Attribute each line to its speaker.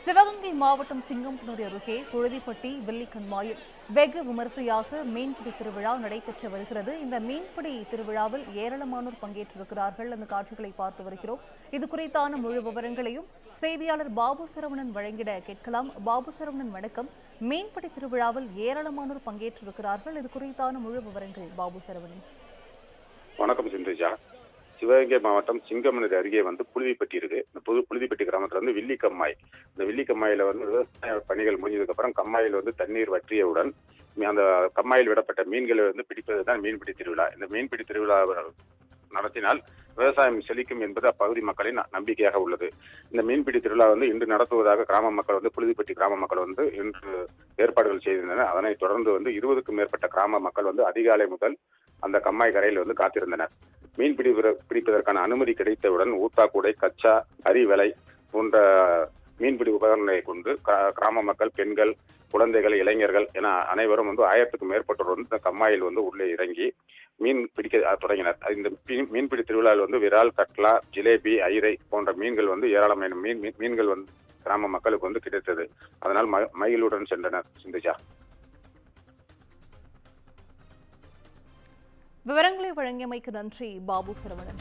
Speaker 1: சிவகங்கை மாவட்டம் சிங்கம்புணரி அருகே புழுதிப்பட்டி வெள்ளிக்கண்மாயில் வெகு விமரிசையாக மீன்பிடி திருவிழா நடைபெற்று வருகிறது. இந்த மீன்பிடி திருவிழாவில் ஏராளமானோர் பங்கேற்றிருக்கிறார்கள். அந்த காட்சிகளை பார்த்து வருகிறோம். இது குறித்தான முழு விவரங்களையும் செய்தியாளர் பாபு சரவணன் வழங்கிட கேட்கலாம். பாபு சரவணன், வணக்கம். மீன்பிடி திருவிழாவில் ஏராளமானோர் பங்கேற்றிருக்கிறார்கள். இது குறித்தான முழு விவரங்கள் பாபு சரவணன்.
Speaker 2: வணக்கம் சிந்துஜா. சிவகங்கை மாவட்டம் சிங்கமனூர் அருகே புழுதிப்பட்டி இருக்கு. இந்த புழுதிப்பட்டி கிராமத்துல வில்லிக்கம்மாய், இந்த வில்லிக்கம்மாயில விவசாய பணிகள் முடிஞ்சதுக்கு அப்புறம் கம்மாயில் தண்ணீர் வற்றியவுடன் அந்த கம்மாயில் விடப்பட்ட மீன்களை பிடிப்பதுதான் மீன்பிடி திருவிழா. இந்த மீன்பிடி திருவிழா நடத்தினால் விவசாயம் செழிக்கும் என்பது அப்பகுதி மக்களின் நம்பிக்கையாக உள்ளது. இந்த மீன்பிடி திருவிழா இன்று நடத்துவதாக கிராம மக்கள் புழுதிப்பட்டி கிராம மக்கள் இன்று ஏற்பாடுகள் செய்திருந்தனர். அதனைத் தொடர்ந்து 20க்கும் மேற்பட்ட கிராம மக்கள் அதிகாலை முதல் அந்த கம்மாய் கரையில் காத்திருந்தனர். மீன் பிடிப்பதற்கான அனுமதி கிடைத்தவுடன் ஊத்தாக்கூடை, கச்சா, அரிவலை போன்ற மீன்பிடி உபகரணங்களை கொண்டு கிராம மக்கள், பெண்கள், குழந்தைகள், இளைஞர்கள் என அனைவரும் 1000க்கும் மேற்பட்டோர் இந்த கம்மாயில் உள்ளே இறங்கி மீன் பிடிக்க தொடங்கினர். இந்த மீன்பிடி திருவிழாவில் விரால், கட்லா, ஜிலேபி, ஐரை போன்ற மீன்கள் ஏராளமான மீன்கள் கிராம மக்களுக்கு கிடைத்தது. அதனால் மகிழ்வுடன் சென்றனர். சிந்துஜா,
Speaker 1: விவரங்களை வழங்கியமைக்கு நன்றி பாபு சரவணன்.